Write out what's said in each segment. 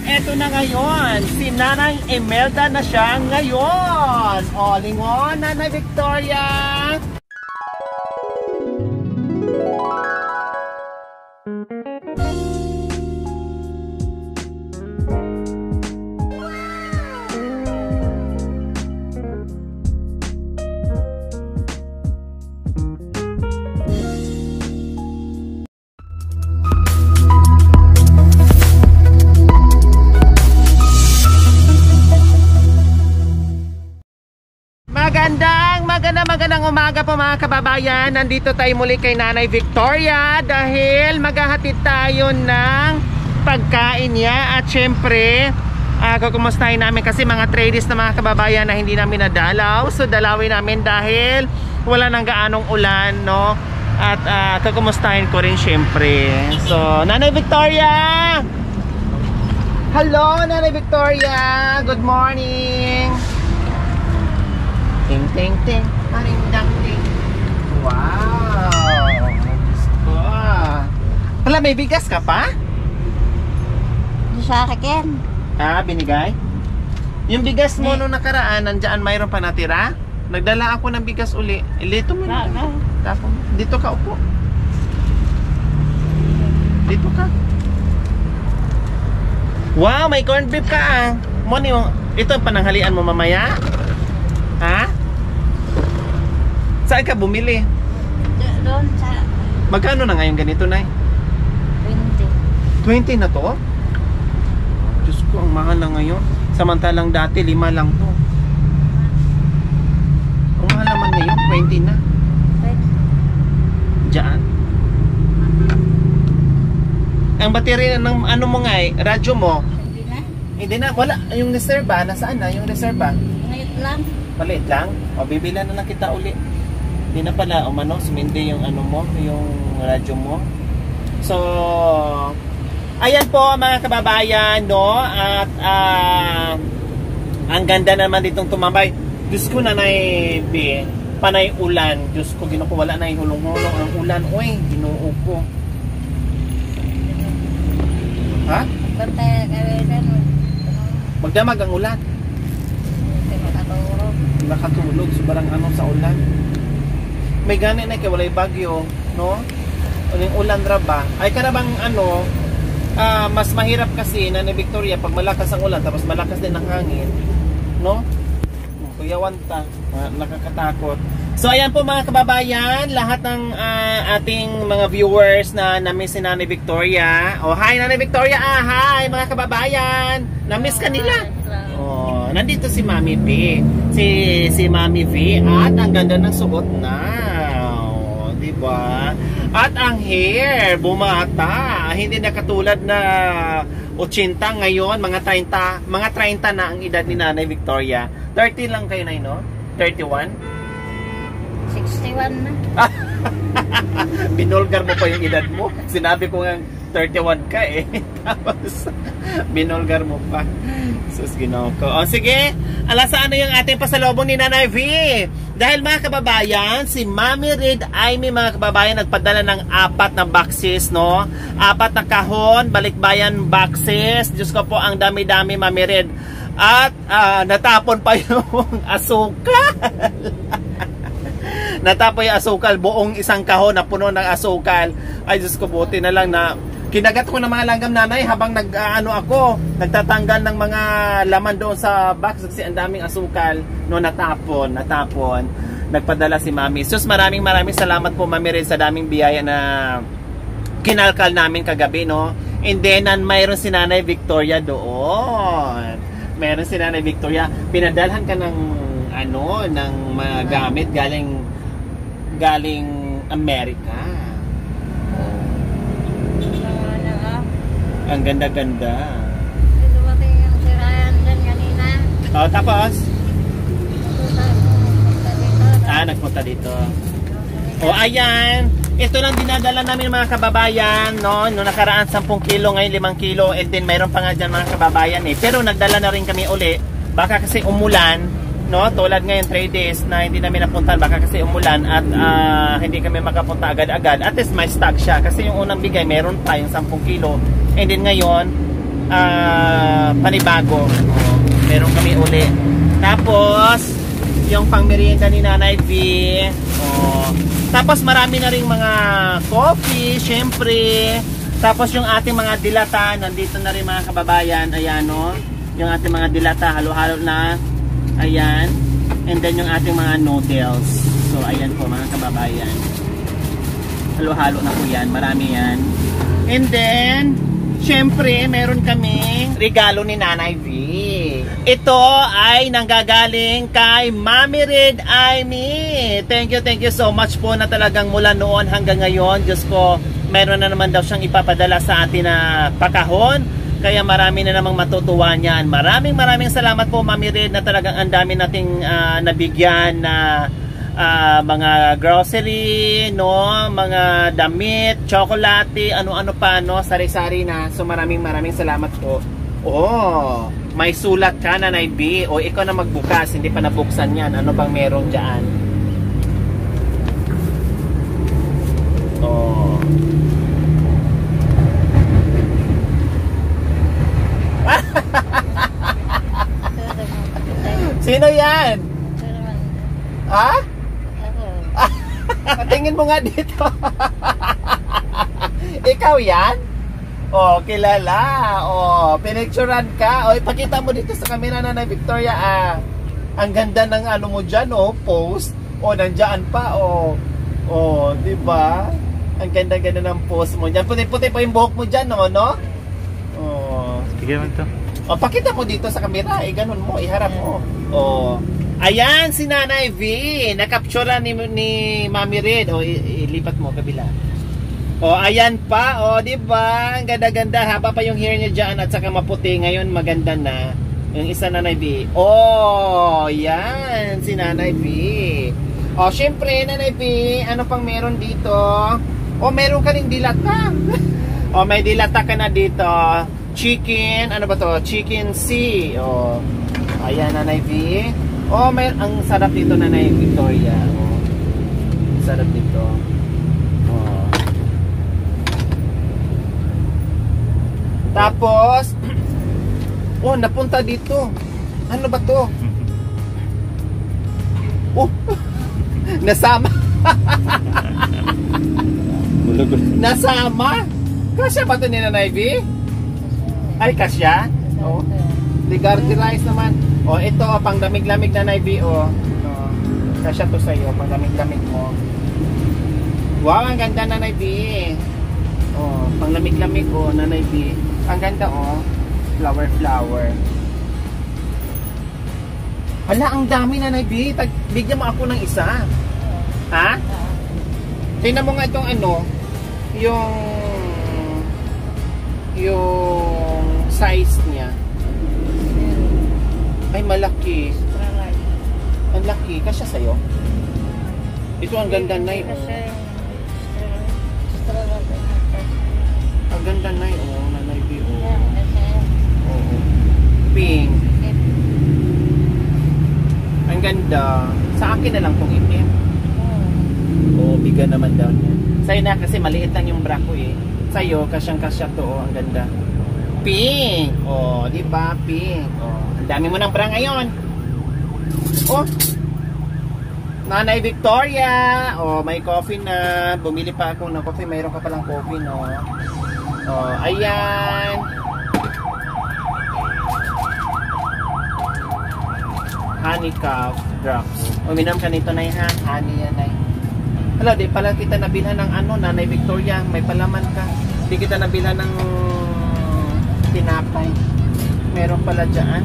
eto na ngayon. Si Nanay Imelda na siya ngayon. O, lingon, Nanay Victoria. Magandang umaga po mga kababayan. Nandito tayo muli kay Nanay Victoria dahil maghahatid tayo ng pagkain niya. At syempre kukumustahin namin kasi mga tradies na mga kababayan na hindi namin nadalaw. So dalawin namin dahil wala nang gaanong ulan, no? At kukumustahin ko rin syempre. So Nanay Victoria, hello Nanay Victoria, good morning. Ting ting ting, aring dang ting. Wow, gusto. Hala, may bigas ka pa? Sa akin. Binigay? Yung bigas mo nung nakaraan, nandyan mayroon pa natira? Nagdala ako ng bigas uli. Ilito mo na. Dito ka, upo. Dito ka. Wow, may corned beef ka Moni, ito ang pananghalian mo mamaya? Ha? Saan ka bumili? Doon sa... Magkano na ngayon ganito, Nay? 20. 20 na to? Diyos ko, ang mahal na ngayon. Samantalang dati, 5 lang to. Ang mahal naman ngayon, 20 na. Diyan. Ang baterya ng ano mo nga radyo mo? Hindi na. Hindi na, wala. Yung reserva, nasaan na yung reserva? Ngayon lang. Maliit lang? O, bibila na lang kita uli. Hindi na pala, sumindi yung ano mo, yung radyo mo. So, ayan po mga kababayan, no? At, ang ganda naman ditong tumambay. Diyos ko, Nanay B, panay ulan. Diyos ko, wala na yung hulong-hulong ang ulan. Uy, ginoo ko. Ha? Bantay kami doon. Magdamag ang ulan. Makatulog. Nakatulog, sobrang sa ulan. May gani na kaya walay bagyo, no? Yung ulan ra ba? Ay karabang mas mahirap kasi Nanay Victoria pag malakas ang ulan tapos malakas din ang hangin, no? Kuyawan ta, nakakatakot. So ayan po mga kababayan, lahat ng ating mga viewers na na-miss si Nanay Victoria. Oh, hi Nanay Victoria, hi mga kababayan. Na-miss ka nila. Oh, nandito si Mami V. Si Mami V at ang ganda ng suot na. Oh, di ba? At ang hair bumata. Hindi na katulad na 80 ngayon, mga 30 na ang edad ni Nanay Victoria. 30 lang kayo, Nay, no? 31? 61 na. Binulgar mo pa yung edad mo. Sinabi ko nga 31 ka Tapos binulgar mo pa. Sus, ginoo ko. O sige, alasaan na yung ating pasalubong ni Nanay V. Dahil mga kababayan, si Mami Red Aimee mga kababayan nagpadala ng 4 na boxes, no? 4 na kahon, balikbayan boxes. Diyos ko po, ang dami-dami Mami Red. At natapon pa yung asukal. Natapon yung asukal, buong isang kahon na puno ng asukal. Ay Diyos ko, buti na lang na kinagat ko ng mga langgam nanay habang nagtatanggal ng mga laman doon sa box kasi ang daming asukal. No, natapon. Nagpadala si Mami. Sus, maraming salamat po Mami Red sa daming biyaya na kinalkal namin kagabi, no? And then mayroon si Nanay Victoria doon. Meron si Nanay Victoria. Pinadalhan ka ng ng mga gamit galing Amerika. Ang ganda-ganda. Dumating yung sirayan dyan kanina. Oh, tapos? Nagpunta dito. Oh, ayan. Ito lang dinadala namin mga kababayan, no? Noong nakaraan 10 kilo, ngayon 5 kilo. And then mayroon pa nga dyan mga kababayan Pero nagdala na rin kami uli. Baka kasi umulan, no? Tulad ngayon 3 days na hindi namin napuntahan. Baka kasi umulan at hindi kami makapunta agad-agad. At least may stock siya. Kasi yung unang bigay, meron pa yung 10 kilo. And then ngayon, panibago. Meron kami uli. Tapos yung pangmerienda ni Nanay V. Tapos marami na ring mga coffee, syempre. Tapos yung ating mga dilata, nandito na rin mga kababayan. Ayan, no? Yung ating mga dilata, halo-halo na. Ayan. And then yung ating mga noodles. So, ayan po mga kababayan. Halo-halo na po yan. Marami yan. And then, syempre, meron kaming regalo ni Nanay V. Ito ay nanggagaling kay Mami Red Aimee. Thank you so much po na talagang mula noon hanggang ngayon. Diyos ko, meron na naman daw siyang ipapadala sa atin na pakahon. Kaya marami na namang matutuwa niyan. Maraming salamat po Mami Red na talagang ang dami nating nabigyan na mga grocery, no, mga damit, chocolate, ano-ano pa, no, sari-sari na. So maraming salamat po. Oh, may sulat ka na, Nanay B. O ikaw na magbukas, hindi pa nabuksan yan. Ano bang meron dyan? Oh. Sino yan? Ha? Patingin mo nga dito. Ikaw yan? Oh, kilala. Oh, pinicturean ka. Oh, ipakita mo dito sa camera na Victoria. Ang ganda ng ano mo dyan, oh, post. Oh, nandiyan pa, oh. Oh, di ba? Ang ganda-ganda ng post mo dyan. Puti-puti pa yung buhok mo dyan, no? Oh. Sige man to. Oh, pakita mo dito sa camera. Ganun mo, iharap mo. Oh. Ayan si Nanay V. Nakaptura ni Mami Red. O, ilipat mo kabila. O, ayan pa. O, diba? Ang ganda-ganda. Haba pa yung hair niya dyan at saka maputi. Ngayon maganda na. Yung isa Nanay V. O, yan. Si Nanay V. O, syempre Nanay V. Ano pang meron dito? O, meron ka rin dilata. O, may dilata ka na dito. Chicken. Ano ba to? Chicken C. O, ayan Nanay V. Oh, ang sarap dito Nanay Victoria. Oh. Sarap dito. Oh. Tapos oh, napunta dito. Ano ba to? Oh. Nasama. Nasama? Kasya ba ito ni Nanay V? Ay, kasya? Oh. Ligarty rice naman. O, ito, pang lamig-lamig na Nanay V, o. Kasya to sa'yo, pang lamig-lamig mo. Wow, ang ganda Nanay V. O, pang lamig-lamig, o, Nanay V. Ang ganda, o. Flower. Hala, ang dami Nanay V. Bigyan mo ako ng isa. Ha? Tingnan mo nga itong ano, yung size niya. Ay, malaki. Ang laki. Kasya sa'yo? Ito ang ganda na yun. Ang ganda na yun. Nanay B. Pink. Ang ganda. Sa akin na lang itong itim. Biga naman daw niya. Sa'yo na kasi maliit lang yung bra ko eh. Sa'yo, kasyang-kasya to. Ang ganda. Pink. Diba? Pink. Dami mo ng bra ngayon. Oh. Nanay Victoria. May coffee na. Bumili pa ako ng coffee. Mayroon ka palang coffee, no? Ayan. Honey cup drops. Uminom ka nito, Nay, ha? Honey yan, Nay. Hala, di pala kita nabilhan ng ano, Nanay Victoria. May palaman ka. Di kita nabilhan ng tinapay. Meron pala dyan.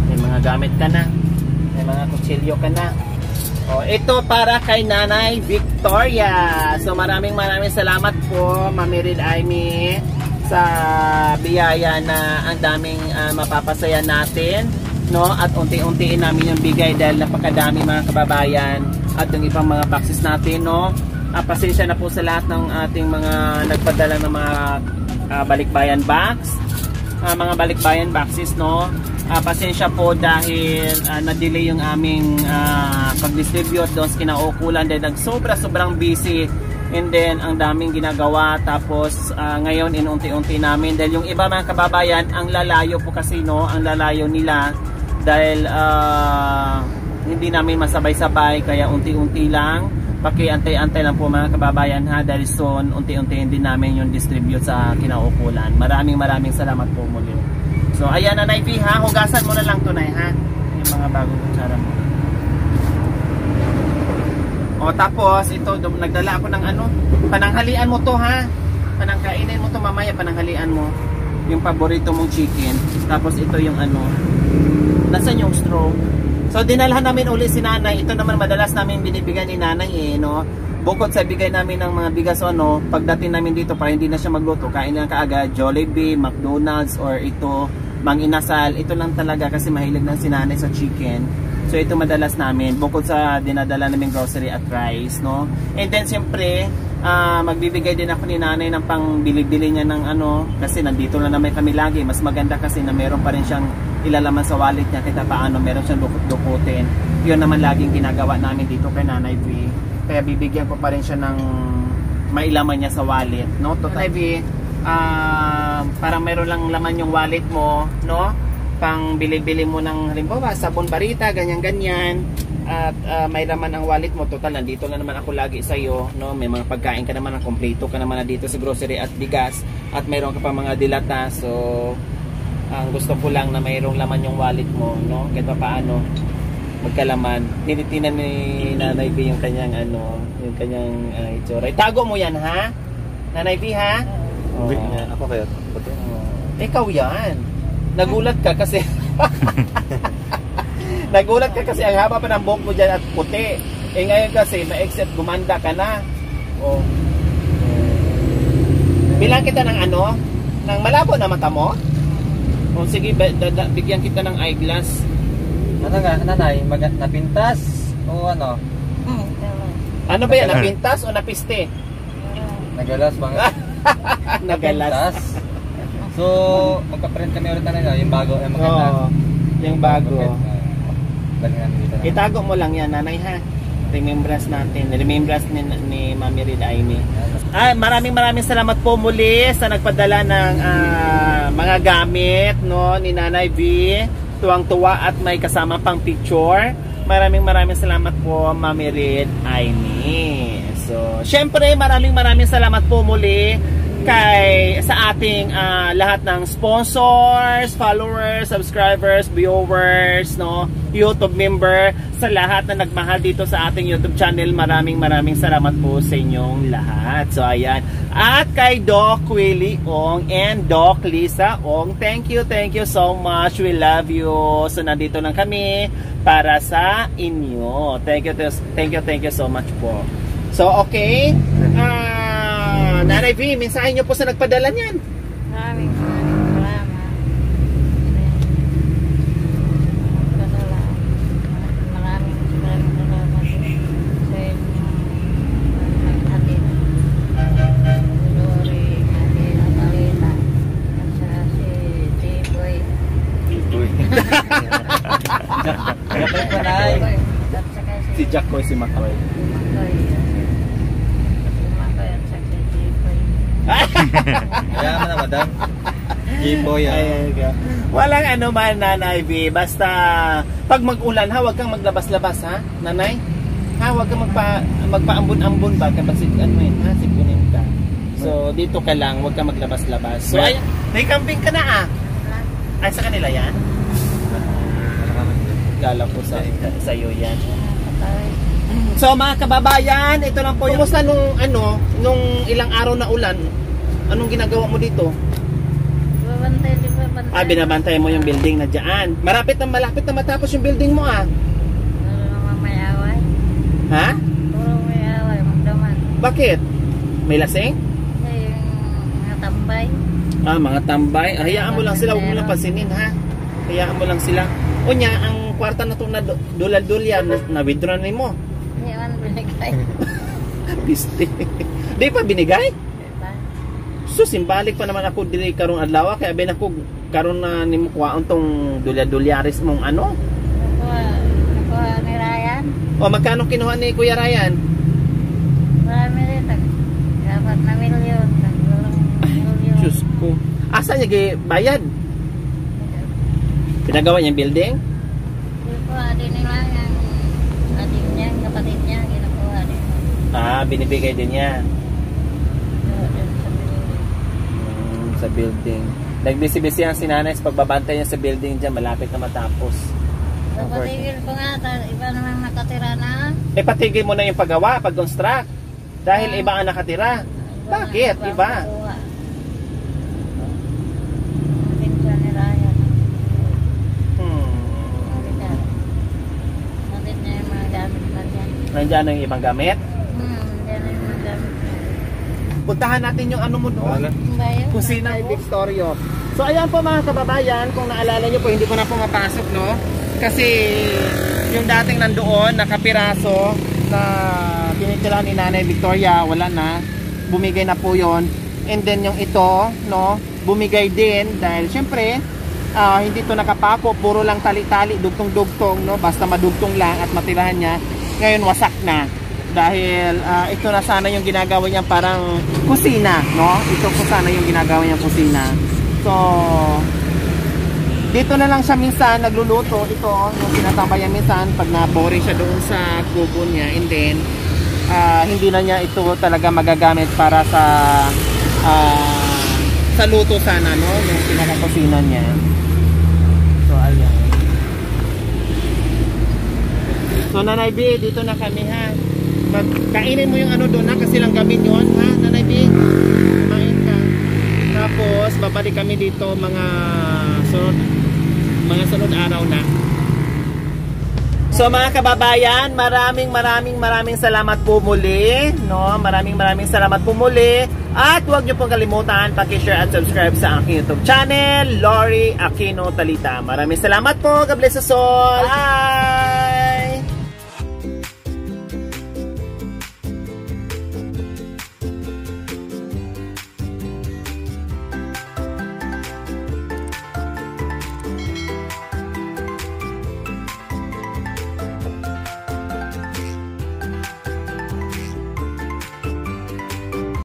May mga gamit ka na. May mga kutsilyo ka na. Ito para kay Nanay Victoria. So maraming salamat po Mami Red Aimee sa biyaya na ang daming mapapasaya natin, no? At unti-untiin namin yung bigay dahil napakadami mga kababayan at yung ibang mga boxes natin, no? Pasensya na po sa lahat ng ating mga nagpadala ng mga balikbayan box, mga balikbayan boxes, no? pasensya po dahil na-delay yung aming pag-distribute doon sa kinaukulan dahil sobrang busy, and then ang daming ginagawa. Tapos ngayon inunti-unti namin dahil yung iba mga kababayan ang lalayo po kasi, no, ang lalayo nila dahil hindi namin masabay-sabay, kaya unti-unti lang, pakiantay-antay lang po mga kababayan ha, dahil soon unti-unti din namin yung distribute sa kinaukulan. Maraming salamat po muli. So ayan na Nay V ha, hugasan mo na lang tunay ha, yung mga bagong kutsara mo. O tapos ito, nagdala ako ng ano, pananghalian mo to ha, panangkainin mo to mamaya, pananghalian mo yung paborito mong chicken. Tapos ito yung ano, nasan yung straw. So dinalhan namin uli si nanay. Ito naman madalas namin binibigyan ni nanay no. Bukod sa bigay namin ng mga bigas o ano, pagdating namin dito para hindi na siya magluto, kain na kaagad Jollibee, McDonald's, or ito Mang Inasal. Ito lang talaga kasi mahilig na si nanay sa chicken. So ito madalas namin bukod sa dinadala namin grocery at rice, no. And then siyempre magbibigay din ako ni nanay ng pang bili-bili niya ng ano, kasi nandito na naman kami lagi. Mas maganda kasi na meron pa rin siyang ilalaman sa wallet niya, kita paano meron siyang dukutin. Yun naman laging ginagawa namin dito kay Nanay V. Kaya bibigyan ko pa rin siya ng mailaman niya sa wallet, no. Nanay V, para meron lang laman yung wallet mo, no, pang bili-bili mo ng halimbawa sabon barita, ganyan-ganyan, at may laman ang wallet mo. Total nandito na naman ako lagi sa iyo, no. May mga pagkain ka naman, kompleto ka naman na dito sa grocery at bigas, at mayroon ka pa mga dilata. So ang gusto ko lang na mayroong laman yung wallet mo, no, kahit pa paano magkalaman. Tinitinan ni Nanay V yung kanyang ano, yung kanyang itsura. Itago mo yan ha, Nanay V ha. Hindi niya ako kaya puti. Ikaw yan. Nagulat ka kasi nagulat ka kasi ang haba pa ng buhok mo dyan at puti. Eh ngayon kasi na-except gumanda ka na. Oh. Bilang kita ng ano, ng malabo na mata mo. O sige, bigyan kita ng eyeglass. Ano nga, nanay, napintas o ano? Ano ba yan? Napintas o napiste? Nagalas mga Nagalas. So, magka-print kami ulit na yung bago, yung maganda. Oo, yung bago. Dali namin dito na. Itago mo lang yan, nanay ha. Remembrance natin. Remembrance ni Mami Red Aimee. Maraming salamat po muli sa nagpadala ng mga gamit, no, ni Nanay V. Tuwang-tuwa at may kasama pang picture. Maraming salamat po Mami Red Aimee. So, syempre maraming salamat po muli sa ating lahat ng sponsors, followers, subscribers, viewers, no, YouTube member, sa lahat na nagmahal dito sa ating YouTube channel. Maraming salamat po sa inyong lahat. So ayan, at kay Doc Willie Ong and Doc Lisa Ong, thank you so much, we love you. So nandito lang kami para sa inyo. Thank you so much po. So okay, Nanay V, mensahe niyo po sa nagpadala niyan. Maraming salamat. Maraming salamat sa inyong naghatid. Lori, Ate Natalita, at saka si Tiboy. Jack ko na ay. At saka Si Jack ko, si Makoy. Makoy. Kaya mo na madam. Gipo yan. Walang ano man, Nanay V. Basta pag mag-ulan ha, huwag kang maglabas-labas ha, Nanay. Ha, huwag kang magpaambon-ambon ba kasi ano yun ha, sipunin ka. So dito ka lang, huwag kang maglabas-labas. So ay, may camping ka na Ay sa kanila yan? Gala ko sa iyo yan. So mga kababayan, ito lang po yung... Kumusta nung ilang araw na ulan? Anong ginagawa mo dito? Babantay. Binabantay mo yung building na dyan. Malapit na matapos yung building mo Puro naman may away. Ha? Puro may away, magdaman. Bakit? May lasing? Yung mga tambay. Mga tambay. Hayaan mo lang sila, huwag mo lang pansinin ha. Hayaan mo lang sila. O niya, ang kwarta na itong dulal-dulya na withdraw na mo. Yan, binigay. Piste. Di pa binigay? Diba? So simbalik pa naman ako dili karong adlaw kaya ben ako karon na nimo kuhaon tong dulya-dulyaris mong ano? Nakuha ni Ryan. O magkano kinuha ni Kuya Ryan? Marami rin. Dapat na milyon. Milyon. Diyos ko. Asa niya bayad? Pinagawa niyang building? Hindi po, adin nila yung adik niya, kapatid niya, ginakuha din. Binibigay din niya. Sa building. Nagbisi-bisi ang sinanay sa pagbabantay niya sa building dyan. Malapit na matapos. So, patigil ko nga, iba naman nakatira na. Patigil mo na yung paggawa, pag-construct. Dahil iba ang nakatira. Bakit? Iba? Pinsan ni Ryan. Nakit niya yung mga gamit na dyan. Nandiyan ang ibang gamit. Dyan yung mga gamit. Puntahan natin yung ano mo doon. Kusina ni Victorio. So ayan po mga kababayan, kung naalala nyo po, hindi ko na po mapasok, no? Kasi yung dating nandoon, nakapiraso na tinitira ni Nanay Victoria, wala na. Bumigay na po yon. And then yung ito, no? Bumigay din dahil syempre, hindi to nakapako, puro lang tali-tali, dugtong-dugtong, no? Basta madugtong lang at matirahan niya. Ngayon wasak na. Dahil ito na sana yung ginagawa niya parang kusina, no? Ito po sana yung ginagawa niyang kusina. So, dito na lang siya minsan nagluluto. Ito, yung tinatambayan minsan pag na-boring siya doon sa kubo niya. And then, hindi na niya ito talaga magagamit para sa luto sana, no? Yung pinakakusina niya. So, ayan. So, Nanay B, dito na kami, ha? Kainin mo yung ano doon, ha? Kasi lang gamin yun, ha? Nanay B, kumain ka. Tapos, babalik kami dito mga sunod araw na. So mga kababayan, maraming salamat po muli, no? Maraming salamat po muli. At huwag niyo pong kalimutan paki-share at subscribe sa aking YouTube channel, Lori Aquino Talita. Maraming salamat po. God bless us all. Bye!